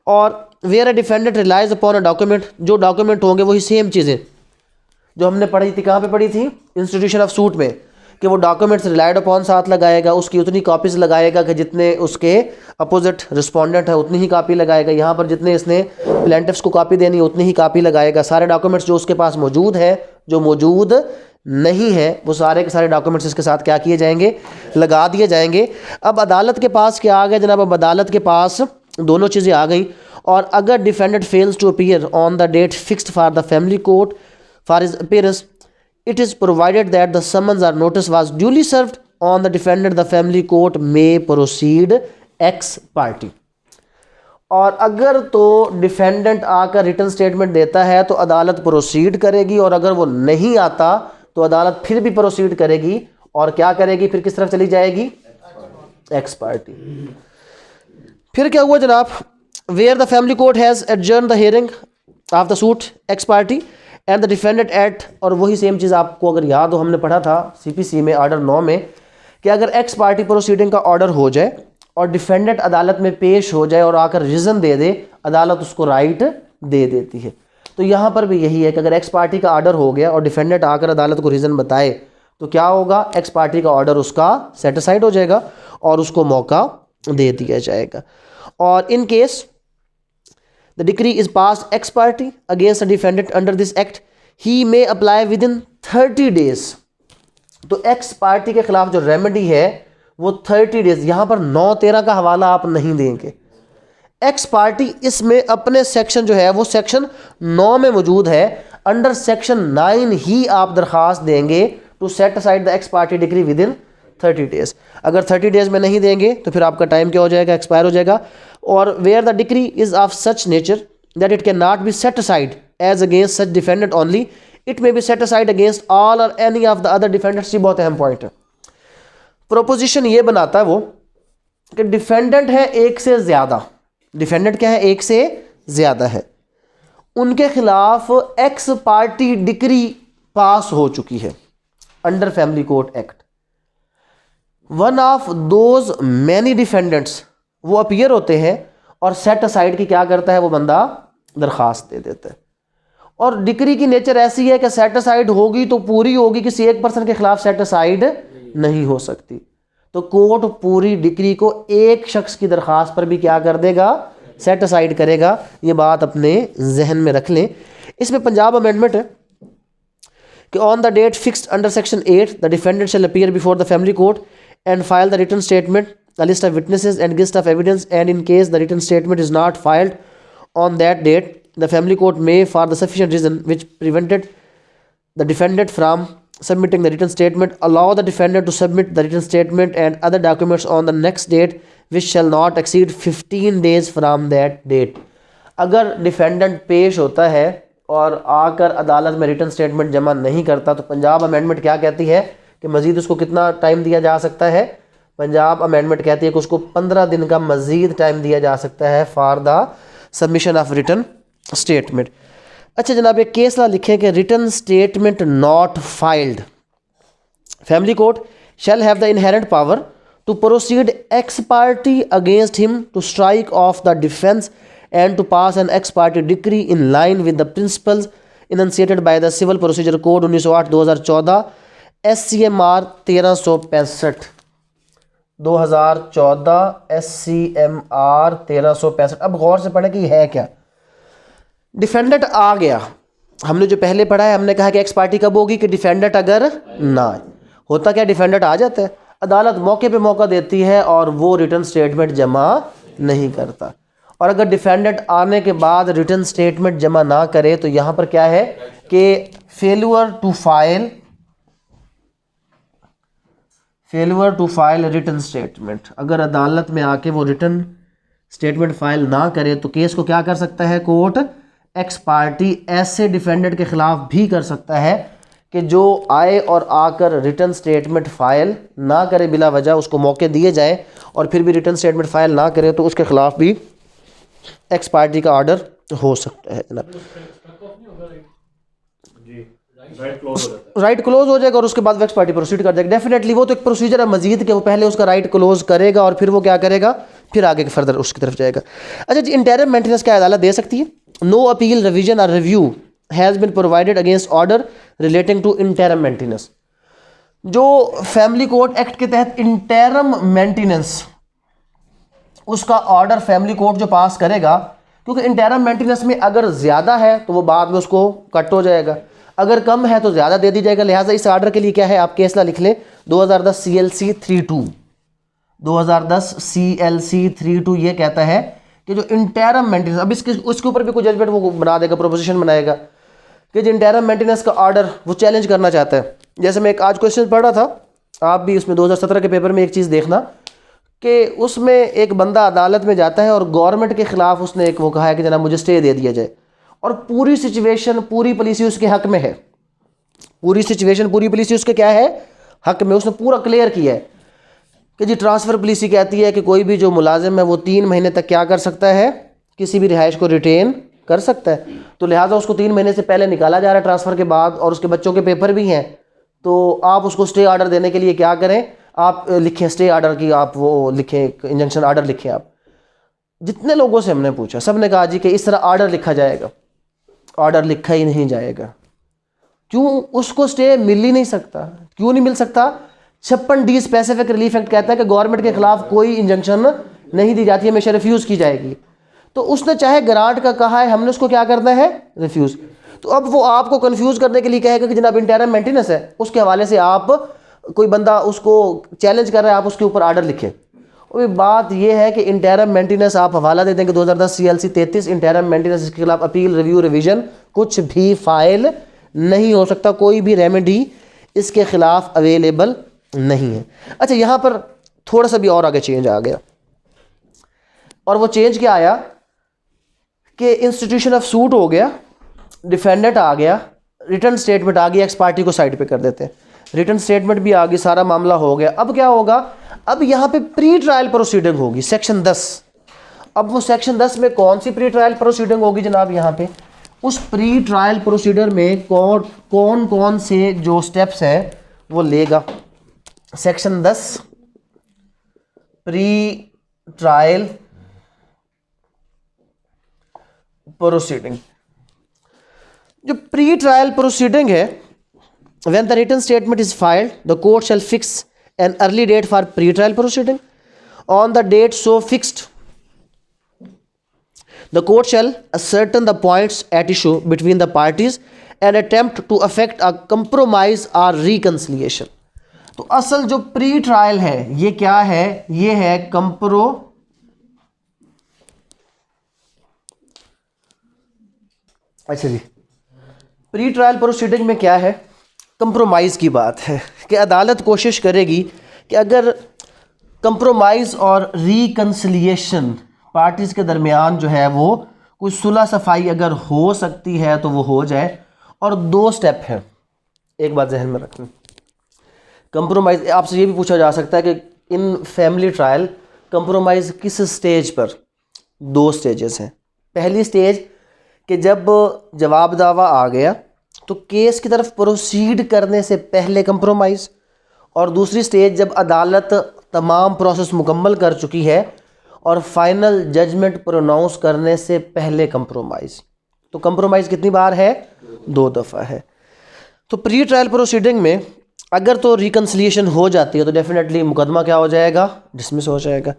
और where a defendant relies upon a document, जो डॉक्यूमेंट होंगे वही सेम चीज़ें जो हमने पढ़ी थी। कहाँ पे पढ़ी थी? इंस्टीट्यूशन ऑफ सूट में, कि वो डॉक्यूमेंट्स रिलाइड अपॉन साथ लगाएगा, उसकी उतनी कॉपीज़ लगाएगा कि जितने उसके अपोजिट रिस्पोंडेंट है उतनी ही कॉपी लगाएगा। यहाँ पर जितने इसने प्लेंटिफ्स को कॉपी देनी उतनी ही कॉपी लगाएगा। सारे डॉक्यूमेंट्स जो उसके पास मौजूद है, जो मौजूद नहीं है, वो सारे के सारे डॉक्यूमेंट्स इसके साथ क्या किए जाएंगे? लगा दिए जाएंगे। अब अदालत के पास क्या आ गया जनाब? अब अदालत के पास दोनों चीज़ें आ गई। और अगर defendant fails to appear on the date fixed for the family court for his appearance, it is provided that the summons or notice was duly served on the defendant, the family court may proceed ex parte। और अगर तो defendant आकर return statement देता है तो अदालत proceed करेगी, और अगर वो नहीं आता तो अदालत फिर भी प्रोसीड करेगी। और क्या करेगी? फिर किस तरफ चली जाएगी? Ex party. फिर क्या हुआ जनाब? Where the family court has adjourn the hearing of the suit ex party and the defendant at, और वही सेम चीज़ आपको अगर याद हो, हमने पढ़ा था सीपीसी में ऑर्डर 9 में कि अगर एक्स पार्टी प्रोसीडिंग का ऑर्डर हो जाए और डिफेंडेंट अदालत में पेश हो जाए और आकर रीज़न दे दे, अदालत उसको राइट दे देती है। तो यहाँ पर भी यही है कि अगर एक्स पार्टी का ऑर्डर हो गया और डिफेंडेंट आकर अदालत को रीज़न बताए तो क्या होगा? एक्स पार्टी का ऑर्डर उसका सेटिसाइड हो जाएगा और उसको मौका दे दिया जाएगा। और in case the decree is passed ex parte against a defendant under this act, he may apply within 30 days। तो एक्स पार्टी के खिलाफ जो रेमेडी है वो 30 डेज, यहाँ पर 9/13 का हवाला आप नहीं देंगे। एक्स पार्टी इसमें अपने सेक्शन जो है वो सेक्शन 9 में मौजूद है, अंडर सेक्शन 9 ही आप दरख्वास्त देंगे to set aside the ex party degree within 30 days. अगर 30 डेज में नहीं देंगे तो फिर आपका टाइम क्या हो जाएगा, एक्सपायर हो जाएगा। और where the degree is of such nature that it can not be set aside as against such defendant only, it may be set aside against all or any of the other defendants. ये बहुत अहम point है। Proposition ये बनाता है वो कि defendant है एक से ज़्यादा, डिफेंडेंट क्या है, एक से ज़्यादा है, उनके खिलाफ एक्स पार्टी डिक्री पास हो चुकी है under family court act. One of those many defendants वो अपीयर होते हैं और सेट असाइड की क्या करता है, वो बंदा दरखास्त दे देता है। और डिक्री की नेचर ऐसी है कि सेट असाइड होगी तो पूरी होगी, किसी एक पर्सन के खिलाफ सेट असाइड नहीं हो सकती। तो कोर्ट पूरी डिक्री को एक शख्स की दरखास्त पर भी क्या कर देगा, सेट असाइड करेगा। ये बात अपने जहन में रख लें। इसमें पंजाब अमेंडमेंट है कि on the date fixed under section 8 the defendant shall appear before the family court and file the written statement, a list of witnesses and list of evidence, and in case the written statement is not filed on that date, the family court may, for the sufficient reason which prevented the defendant from submitting the written statement, allow the defendant to submit the written statement and other documents on the next date which shall not exceed 15 days from that date। अगर defendant पेश होता है और आकर अदालत में written statement जमा नहीं करता तो पंजाब अमेंडमेंट क्या कहती है कि मज़ीद उसको कितना टाइम दिया जा सकता है। पंजाब अमेंडमेंट कहती है कि उसको 15 दिन का मज़ीद टाइम दिया जा सकता है for the submission of written statement. अच्छा जनाब, एक केसला लिखें कि written statement not filed, family court shall have the inherent power to proceed ex party against him to strike off the defence and to pass an ex parte decree in line with the principles enunciated by the Civil Procedure Code 1908-2014 SCMR 1365 2014 SCMR 1365। अब गौर से पढ़े कि है क्या। Defendant आ गया, हमने जो पहले पढ़ा है हमने कहा कि एक्स पार्टी कब होगी कि डिफेंडेंट अगर ना आए। होता क्या, डिफेंडेंट आ जाता है, अदालत मौके पे मौका देती है और वो रिटर्न स्टेटमेंट जमा नहीं करता। और अगर डिफेंडेंट आने के बाद रिटर्न स्टेटमेंट जमा ना करे तो यहाँ पर क्या है कि failure to file return statement, अगर अदालत में आके वो रिटर्न स्टेटमेंट फाइल ना करे तो केस को क्या कर सकता है कोर्ट, एक्स पार्टी ऐसे डिफेंडेंट के खिलाफ भी कर सकता है कि जो आए और आकर रिटर्न स्टेटमेंट फाइल ना करे, बिला वजह उसको मौके दिए जाए और फिर भी रिटर्न स्टेटमेंट फाइल ना करे तो उसके खिलाफ भी एक्स पार्टी का ऑर्डर हो सकता है जनाब। राइट क्लोज हो जाएगा और उसके बाद एक्स पार्टी प्रोसीड कर जाएगा। डेफिनेटली वो तो एक प्रोसीजर है मजीद कि वो पहले उसका राइट क्लोज करेगा और फिर वो क्या करेगा, फिर आगे फर्दर उसकी तरफ जाएगा। अच्छा जी, इंटरिम मेंटेनेंस क्या अदालत दे सकती है। No appeal, revision or review has been provided against order relating to interim maintenance. जो फैमिली कोर्ट एक्ट के तहत इंटरिम मेंटेनेंस उसका ऑर्डर फैमिली कोर्ट जो पास करेगा, क्योंकि इंटरिम मेंटेनेंस में अगर ज़्यादा है तो वो बाद में उसको कट हो जाएगा, अगर कम है तो ज़्यादा दे दी जाएगा। लिहाजा इस ऑर्डर के लिए क्या है, आप केसला लिख लें 2010 CLC 32 2010 CLC 32 ये कहता है कि जो इंटरिम मेंटेनेंस, अब उसके ऊपर भी कोई जजमेंट वो बना देगा, प्रोपोजिशन बनाएगा कि जो इंटरिम मेंटेनेंस का ऑर्डर वो चैलेंज करना चाहता है। जैसे मैं एक आज क्वेश्चन पढ़ रहा था, आप भी उसमें 2017 के पेपर में एक चीज़ देखना कि उसमें एक बंदा अदालत में जाता है और गवर्नमेंट के ख़िलाफ़ उसने एक वो कहा है कि जनाब मुझे स्टे दे दिया जाए, और पूरी सिचुएशन पूरी पॉलिसी उसके हक में है, पूरी सिचुएशन पूरी पॉलिसी उसके क्या है, हक में। उसने पूरा क्लियर किया है कि जी ट्रांसफ़र पॉलिसी कहती है कि कोई भी जो मुलाजिम है वो 3 महीने तक क्या कर सकता है, किसी भी रिहाइश को रिटेन कर सकता है। तो लिहाजा उसको 3 महीने से पहले निकाला जा रहा है ट्रांसफ़र के बाद, और उसके बच्चों के पेपर भी हैं। तो आप उसको स्टे ऑर्डर देने के लिए क्या करें, आप लिखें स्टे ऑर्डर की, आप वो लिखें इंजंक्शन ऑर्डर लिखें। आप जितने लोगों से हमने पूछा सब ने कहा जी कि इस तरह ऑर्डर लिखा जाएगा, ऑर्डर लिखा ही नहीं जाएगा। क्यों, उसको स्टे मिल ही नहीं सकता। क्यों नहीं मिल सकता, 56D स्पेसिफिक रिलीफ एक्ट कहता है कि गवर्नमेंट के खिलाफ कोई इंजंक्शन नहीं दी जाती, हमेशा रिफ्यूज़ की जाएगी। तो उसने चाहे ग्रांट का कहा है, हमने उसको क्या करना है, रिफ्यूज़। तो अब वो आपको कंफ्यूज करने के लिए कहेगा कि जनाब इंटरिम मेंटेनेंस है, उसके हवाले से आप कोई बंदा उसको चैलेंज कर रहा है, आप उसके ऊपर ऑर्डर लिखें। अभी बात यह है कि इंटरम मेंटेनेंस आप हवाला दे दें कि 2010 CLC 33 इंटरम मेंटेनेंस, इसके खिलाफ अपील, रिव्यू, रिवीजन कुछ भी फाइल नहीं हो सकता, कोई भी रेमेडी इसके खिलाफ अवेलेबल नहीं है। अच्छा, यहाँ पर थोड़ा सा भी और आगे चेंज आ गया, और वो चेंज क्या आया कि इंस्टीट्यूशन ऑफ सूट हो गया, डिफेंडेंट आ गया, रिटर्न स्टेटमेंट आ गई, एक्स पार्टी को साइड पे कर देते हैं, रिटर्न स्टेटमेंट भी आ गई, सारा मामला हो गया। अब क्या होगा, अब यहाँ पे प्री ट्रायल प्रोसीडिंग होगी सेक्शन 10। अब वो सेक्शन 10 में कौन सी प्री ट्रायल प्रोसीडिंग होगी जनाब, यहाँ पे उस प्री ट्रायल प्रोसीडर में कौन कौन से जो स्टेप्स हैं वो लेगा। सेक्शन 10 प्री ट्रायल प्रोसीडिंग, जो प्री ट्रायल प्रोसीडिंग है, when the written statement is filed, the court shall fix an early date for pre-trial proceeding. On the date so fixed, the court shall ascertain the points at issue between the parties and attempt to effect a compromise or reconciliation. तो असल जो pre trial है ये क्या है, ये है अच्छा जी, प्री ट्रायल प्रोसीडिंग में क्या है, कंप्रोमाइज़ की बात है कि अदालत कोशिश करेगी कि अगर कंप्रोमाइज़ और रिकन्सिलिएशन पार्टीज़ के दरमियान जो है वो कोई सुलह सफाई अगर हो सकती है तो वो हो जाए। और 2 स्टेप हैं, एक बात जहन में रखें, कंप्रोमाइज़ आपसे ये भी पूछा जा सकता है कि इन फैमिली ट्रायल कंप्रोमाइज़ किस स्टेज पर, 2 स्टेजेस हैं। पहली स्टेज कि जब जवाब दावा आ गया तो केस की तरफ प्रोसीड करने से पहले कंप्रोमाइज़, और दूसरी स्टेज जब अदालत तमाम प्रोसेस मुकम्मल कर चुकी है और फाइनल जजमेंट प्रोनाउंस करने से पहले कंप्रोमाइज़। तो कंप्रोमाइज़ कितनी बार है, 2 दफ़ा है। तो प्री ट्रायल प्रोसीडिंग में अगर तो रिकन्सिलिएशन हो जाती है तो डेफिनेटली मुकदमा क्या हो जाएगा, डिसमिस हो जाएगा।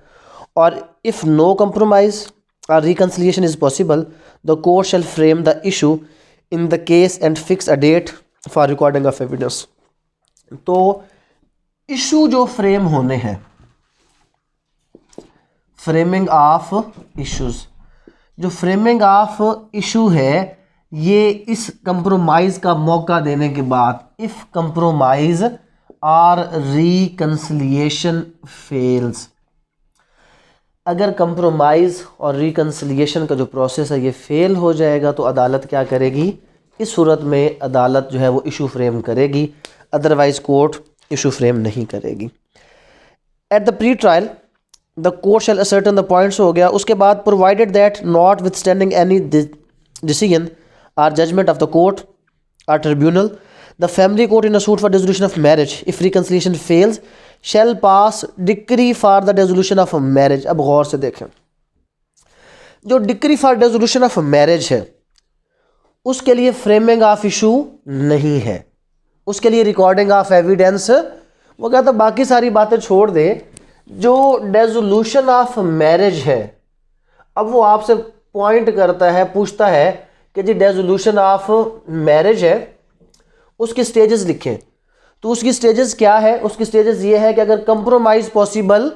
और इफ़ नो कंप्रोमाइज़ और reconciliation is possible, the court shall frame the issue in the case and fix a date for recording of evidence. तो इशू जो फ्रेम होने हैं, फ्रेमिंग ऑफ इश्यूज, जो फ्रेमिंग ऑफ इशू है ये इस compromise का मौका देने के बाद, इफ़ कंप्रोमाइज़ और रिकन्सिलिएशन फेल्स, अगर कंप्रोमाइज़ और रिकन्सिलिएशन का जो प्रोसेस है ये फेल हो जाएगा तो अदालत क्या करेगी, इस सूरत में अदालत जो है वो इशू फ्रेम करेगी, अदरवाइज़ कोर्ट इशू फ्रेम नहीं करेगी। At the pre trial the court shell ascertain the points हो गया। उसके बाद provided that not with standing any decision or judgment of the court or tribunal, the family court in a suit for dissolution of marriage, if reconciliation fails, shall pass decree for the dissolution of marriage। अब गौर से देखें, जो decree for dissolution of marriage है उसके लिए framing of issue नहीं है, उसके लिए रिकॉर्डिंग ऑफ एविडेंस, वो कहता बाकी सारी बातें छोड़ दे, जो डिसोल्यूशन ऑफ मैरिज है अब वो आपसे पॉइंट करता है, पूछता है कि जी डिसोल्यूशन ऑफ मैरिज है उसकी स्टेजेस लिखें। तो उसकी स्टेजेस क्या है, उसकी स्टेजेस ये है कि अगर कंप्रोमाइज़ पॉसिबल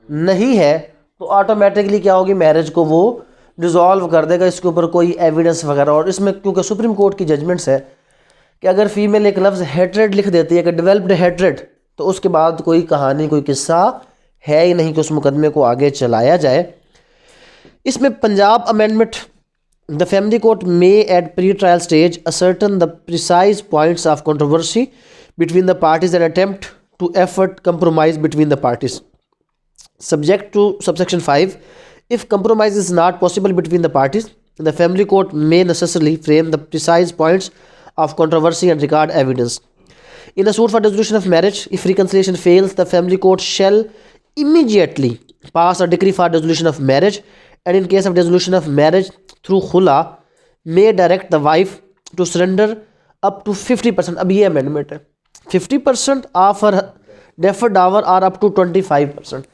नहीं है तो ऑटोमेटिकली क्या होगी, मैरिज को वो डिसॉल्व कर देगा, इसके ऊपर कोई एविडेंस वगैरह। और इसमें क्योंकि सुप्रीम कोर्ट की जजमेंट्स है कि अगर फीमेल एक लफ्ज़ हेट्रेड लिख देती है कि डेवलप्ड हेट्रेड, तो उसके बाद कोई कहानी कोई किस्सा है ही नहीं कि उस मुकदमे को आगे चलाया जाए। इसमें Punjab amendment, the family court may at pre trial stage ascertain the precise points of controversy between the parties and attempt to effort compromise between the parties. Subject to subsection 5, if compromise is not possible between the parties, the family court may necessarily frame the precise points of controversy and record evidence. In a suit for dissolution of marriage, if reconciliation fails, the family court shall immediately pass a decree for dissolution of marriage, and in case of dissolution of marriage through khula, may direct the wife to surrender up to 50%, अब ये amendment है, 50% of her deferred Dawar और up to 25%।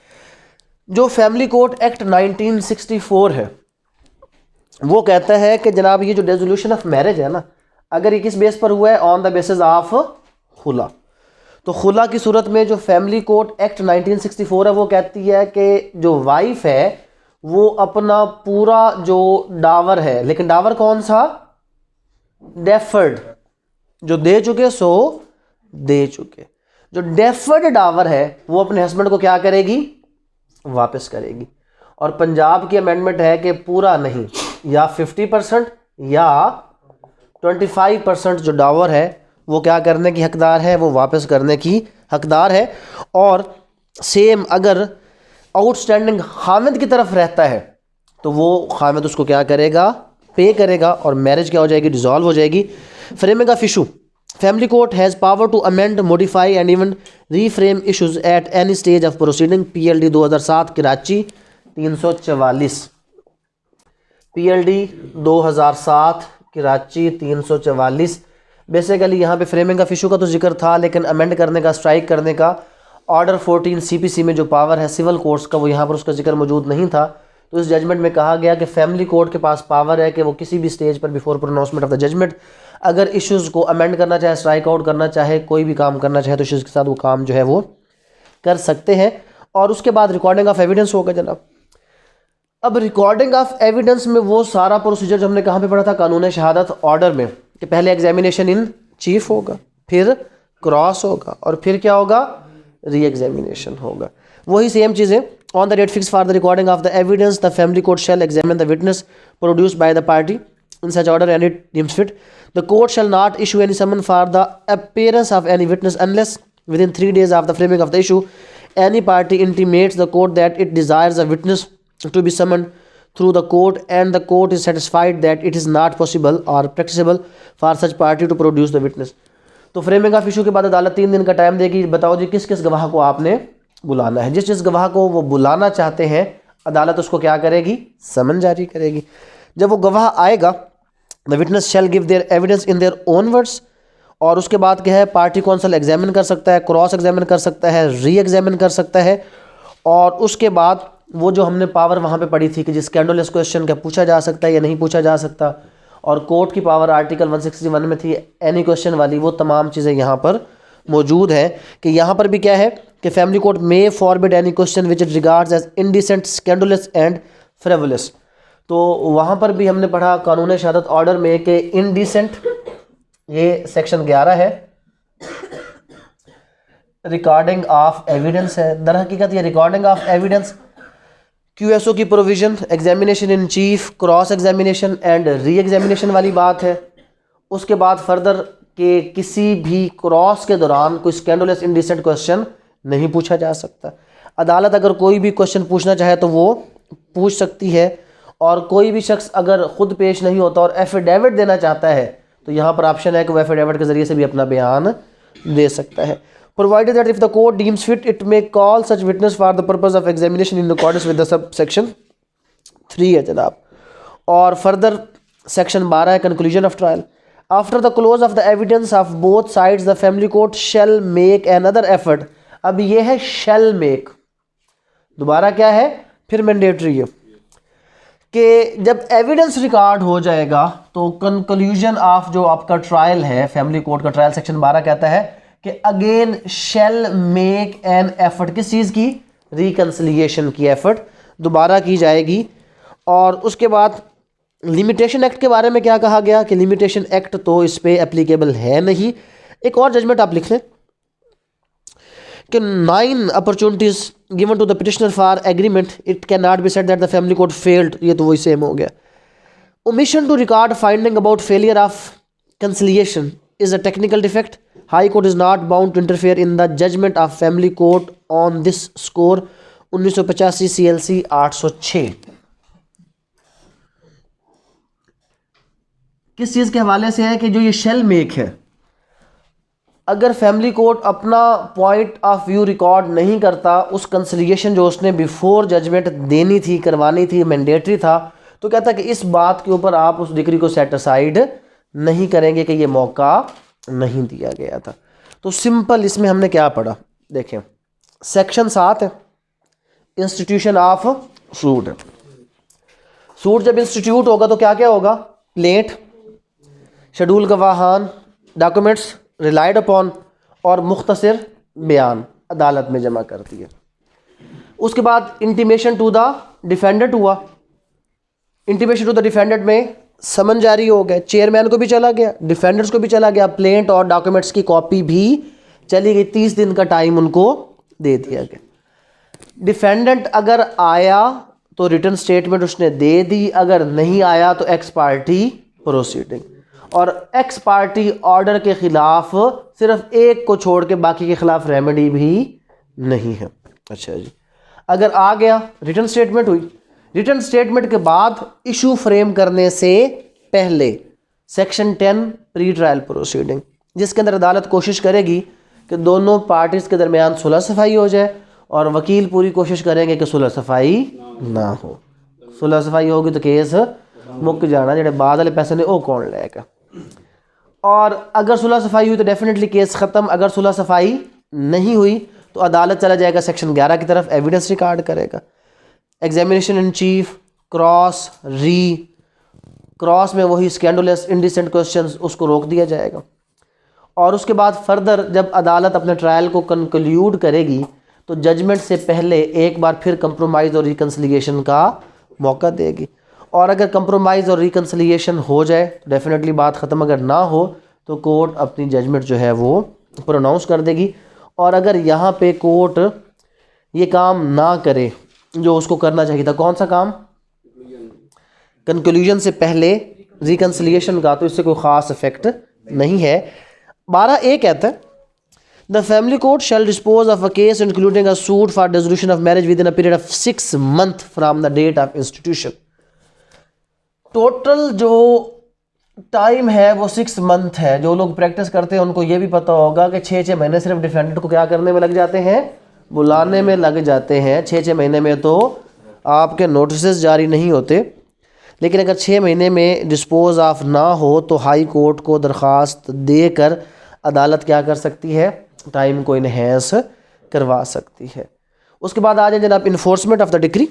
जो family court act 1964 है वो कहता है कि जनाब ये जो डिसोल्यूशन ऑफ मैरिज है ना, अगर ये किस बेस पर हुआ है, ऑन द बेसिस ऑफ खुला, तो खुला की सूरत में जो फैमिली कोर्ट एक्ट 1964 है वो कहती है कि जो वाइफ है वो अपना पूरा जो डावर है, लेकिन डावर कौन सा, डेफर्ड, जो दे चुके सो दे चुके, जो डेफर्ड डावर है वो अपने हस्बैंड को क्या करेगी, वापस करेगी। और पंजाब की अमेंडमेंट है कि पूरा नहीं, या 50% या 25% जो डावर है वो क्या करने की हकदार है, वो वापस करने की हकदार है। और सेम अगर आउटस्टैंडिंग खामिद की तरफ रहता है तो वो खामिद उसको क्या करेगा, पे करेगा, और मैरिज क्या हो जाएगी, डिसॉल्व हो जाएगी। Framing of issue, family court has power to amend, modify and even reframe issues at any stage of proceeding. PLD 2007 Karachi 344, PLD 2007 Karachi 344। Basically यहाँ पे फ्रेमिंग ऑफ इशू का तो जिक्र था, लेकिन अमेंड करने का, स्ट्राइक करने का ऑर्डर 14 CPC में जो पावर है सिविल कोर्ट्स का, वो यहाँ पर उसका जिक्र मौजूद नहीं था। तो इस जजमेंट में कहा गया कि फैमिली कोर्ट के पास पावर है कि वो किसी भी स्टेज पर before pronouncement of the judgment अगर इश्यूज़ को अमेंड करना चाहे, स्ट्राइक आउट करना चाहे, कोई भी काम करना चाहे तो इश्यूज़ के साथ वो काम जो है वो कर सकते हैं। और उसके बाद रिकॉर्डिंग ऑफ एविडेंस होगा जनाब। अब रिकॉर्डिंग ऑफ एविडेंस में वो सारा प्रोसीजर जो हमने कहाँ पे पढ़ा था, कानून शहादत ऑर्डर में, कि पहले एग्जामिनेशन इन चीफ होगा, फिर क्रॉस होगा, और फिर क्या होगा, री एग्जामिनेशन होगा। वही सेम चीज़ें। On the date fix for the recording of the evidence the family court shall examine the witness produced by the party in such order and it deems fit. The court shall not issue any summon for the appearance of any witness unless within 3 days of the framing of the issue any party intimates the court that it desires a witness to be summoned through the court and the court is satisfied that it is not possible or practicable for such party to produce the witness. तो framing of issue के बाद अदालत 3 दिन का time देगी, बताओ जी किस किस गवाह को आपने बुलाना है। जिस जिस गवाह को वो बुलाना चाहते हैं अदालत उसको क्या करेगी, समन जारी करेगी। जब वो गवाह आएगा, the witness shell give their evidence in their own words, और उसके बाद क्या है, पार्टी कौंसल एग्जामिन कर सकता है, क्रॉस एग्जामिन कर सकता है, री एग्जामिन कर सकता है। और उसके बाद वो जो हमने पावर वहाँ पे पढ़ी थी कि जिस स्कैंडोलस क्वेश्चन क्या पूछा जा सकता है या नहीं पूछा जा सकता, और कोर्ट की पावर आर्टिकल 161 में थी एनी क्वेश्चन वाली, वो तमाम चीज़ें यहाँ पर मौजूद है। कि यहाँ पर भी क्या है कि family court may forbid any question which it regards as indecent, scandalous and frivolous. तो वहाँ पर भी हमने पढ़ा कानून शहादत ऑर्डर में कि इनडिसेंट, ये सेक्शन 11 है, रिकॉर्डिंग ऑफ एविडेंस है। दर हकीकत ये रिकॉर्डिंग ऑफ एविडेंस QSO की provision, examination in chief, cross examination and re examination वाली बात है। उसके बाद फर्दर के किसी भी क्रॉस के दौरान कोई स्कैंडोलस इंडिसेंट क्वेश्चन नहीं पूछा जा सकता। अदालत अगर कोई भी क्वेश्चन पूछना चाहे तो वो पूछ सकती है, और कोई भी शख्स अगर ख़ुद पेश नहीं होता और एफिडेविट देना चाहता है तो यहाँ पर ऑप्शन है कि वो एफिडेविट के ज़रिए से भी अपना बयान दे सकता है। Provided that if the court deems fit it may call such witness for the purpose of examination in accordance with the sub section 3 है जनाब। और फर्दर सेक्शन 12 है, conclusion of trial. After the close of the evidence of both sides the family court shell make another effort. अब ये है shell make, दोबारा क्या है, फिर मैंडेटरी है कि जब एविडेंस रिकॉर्ड हो जाएगा तो कंक्लूजन ऑफ जो आपका ट्रायल है, फैमिली कोर्ट का ट्रायल सेक्शन 12 कहता है कि again shell make an effort, किस चीज़ की, रिकंसिलिएशन की एफर्ट दोबारा की जाएगी। और उसके बाद लिमिटेशन एक्ट के बारे में क्या कहा गया कि लिमिटेशन एक्ट तो इस पे एप्लीकेबल है नहीं। एक और जजमेंट आप लिख लें कि 9 opportunities given to the petitioner for agreement it can not be said that the family court failed, ये तो वही सेम हो गया। Omission to record finding about failure of conciliation is a technical defect. High court is not bound to interfere in the judgment of family court on this score. 1985 CLC 806 किस चीज़ के हवाले से है कि जो ये शेल मेक है, अगर फैमिली कोर्ट अपना पॉइंट ऑफ व्यू रिकॉर्ड नहीं करता, उस कंसिलिएशन जो उसने बिफोर जजमेंट देनी थी, करवानी थी, मैंडेटरी था, तो कहता कि इस बात के ऊपर आप उस डिग्री को सेट असाइड नहीं करेंगे कि ये मौका नहीं दिया गया था। तो सिंपल इसमें हमने क्या पढ़ा, देखें सेक्शन 7 है, इंस्टीट्यूशन ऑफ सूट है। सूट जब इंस्टीट्यूट होगा तो क्या क्या होगा, प्लेट, शेड्यूल गवाहान, डॉक्यूमेंट्स रिलाइड अपॉन और मुख्तसर बयान अदालत में जमा करती है। उसके बाद इंटीमेशन टू द डिफेंडेंट हुआ। इंटीमेशन टू द डिफेंडेंट में समन जारी हो गया, चेयरमैन को भी चला गया, डिफेंडेंट्स को भी चला गया, प्लेंट और डॉक्यूमेंट्स की कॉपी भी चली गई, 30 दिन का टाइम उनको दे दिया गया। डिफेंडेंट अगर आया तो रिटन स्टेटमेंट उसने दे दी, अगर नहीं आया तो एक्स पार्टी प्रोसीडिंग, और एक्स पार्टी ऑर्डर के खिलाफ सिर्फ एक को छोड़ के बाकी के खिलाफ रेमेडी भी नहीं है। अच्छा जी, अगर आ गया रिटन स्टेटमेंट हुई, रिटन स्टेटमेंट के बाद इशू फ्रेम करने से पहले सेक्शन 10 प्री ट्रायल प्रोसीडिंग, जिसके अंदर अदालत कोशिश करेगी कि दोनों पार्टीज के दरमियान सुलह सफाई हो जाए और वकील पूरी कोशिश करेंगे कि सुलह सफाई ना हो। सुलह सफाई होगी तो केस मुक जाना, जेडे बाद वाले पैसे ने वो कौन लेगा। और अगर सुलह सफाई हुई तो डेफिनेटली केस ख़त्म, अगर सुलह सफाई नहीं हुई तो अदालत चला जाएगा सेक्शन 11 की तरफ, एविडेंस रिकॉर्ड करेगा। Examination in chief, cross, cross में वही स्कैंडुलस इंडिसेंट क्वेश्चंस, उसको रोक दिया जाएगा। और उसके बाद फर्दर जब अदालत अपने ट्रायल को कंक्लूड करेगी तो जजमेंट से पहले एक बार फिर कंप्रोमाइज़ और रिकन्सिलिएशन का मौका देगी। और अगर कंप्रोमाइज़ और रिकन्सिलिएशन हो जाए तो डेफिनेटली बात ख़त्म, अगर ना हो तो कोर्ट अपनी जजमेंट जो है वो प्रोनाउंस कर देगी। और अगर यहाँ पे कोर्ट ये काम ना करे जो उसको करना चाहिए था, कौन सा काम, कंक्लूजन से पहले रिकन्सिलिएशन का, तो इससे कोई ख़ास इफेक्ट नहीं है। 12A कहता है the family court shall dispose of a case including a suit for dissolution of marriage within a period of 6 months from the date of institution. Total जो टाइम है वो 6 month है। जो लोग प्रैक्टिस करते हैं उनको ये भी पता होगा कि 6 महीने सिर्फ डिफेंडेंट को क्या करने में लग जाते हैं, बुलाने में लग जाते हैं। 6 महीने में तो आपके नोटिस जारी नहीं होते, लेकिन अगर 6 महीने में डिस्पोज ऑफ ना हो तो हाई कोर्ट को दरख्वास्त देकर अदालत क्या कर सकती है, टाइम को इनहेंस करवा सकती है। उसके बाद आ जाए जनाब enforcement of the decree.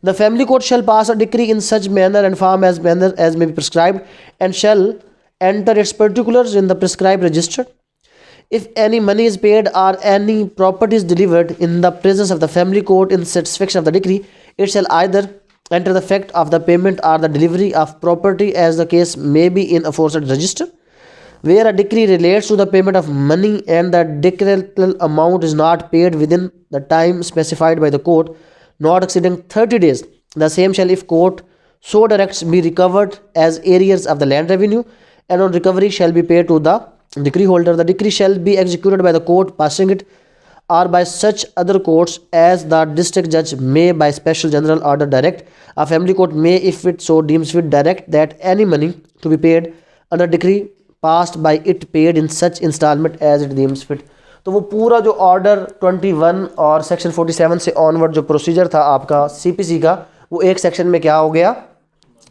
The family court shall pass a decree in such manner and form as may be prescribed and shall enter its particulars in the prescribed register. If any money is paid or any property is delivered in the presence of the family court in satisfaction of the decree, it shall either enter the fact of the payment or the delivery of property as the case may be in aforesaid register. Where a decree relates to the payment of money and the decretal amount is not paid within the time specified by the court, not exceeding 30 days, the same shall, if court so directs, be recovered as arrears of the land revenue, and on recovery shall be paid to the decree holder. The decree shall be executed by the court passing it or by such other courts as the district judge may by special general order direct. A family court may, if it so deems fit, direct that any money to be paid under decree passed by it paid in such installment as it deems fit. तो वो पूरा जो order 21 और section 47 से onward जो procedure था आपका CPC का, वो एक सेक्शन में क्या हो गया,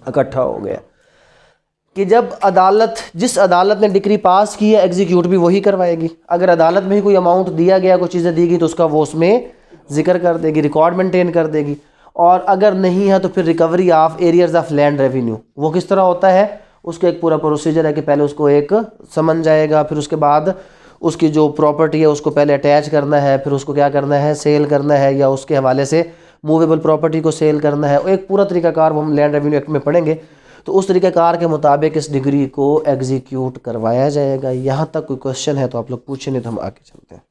इकट्ठा हो गया कि जब अदालत, जिस अदालत ने डिक्री पास की है, एग्जीक्यूट भी वही करवाएगी। अगर अदालत में ही कोई अमाउंट दिया गया, कोई चीज़ें दी गई तो उसका वो उसमें जिक्र कर देगी, रिकॉर्ड मेंटेन कर देगी। और अगर नहीं है तो फिर recovery of arrears of land revenue, वो किस तरह होता है, उसका एक पूरा प्रोसीजर है कि पहले उसको एक समन जाएगा, फिर उसके बाद उसकी जो प्रॉपर्टी है उसको पहले अटैच करना है, फिर उसको क्या करना है, सेल करना है, या उसके हवाले से मूवेबल प्रॉपर्टी को सेल करना है। एक पूरा तरीकाकार वो हम लैंड रेवेन्यू एक्ट में पढ़ेंगे। तो उस तरीक़ाकार के मुताबिक इस डिग्री को एग्जीक्यूट करवाया जाएगा। यहाँ तक कोई क्वेश्चन है तो आप लोग पूछें, नहीं तो हम आगे चलते हैं।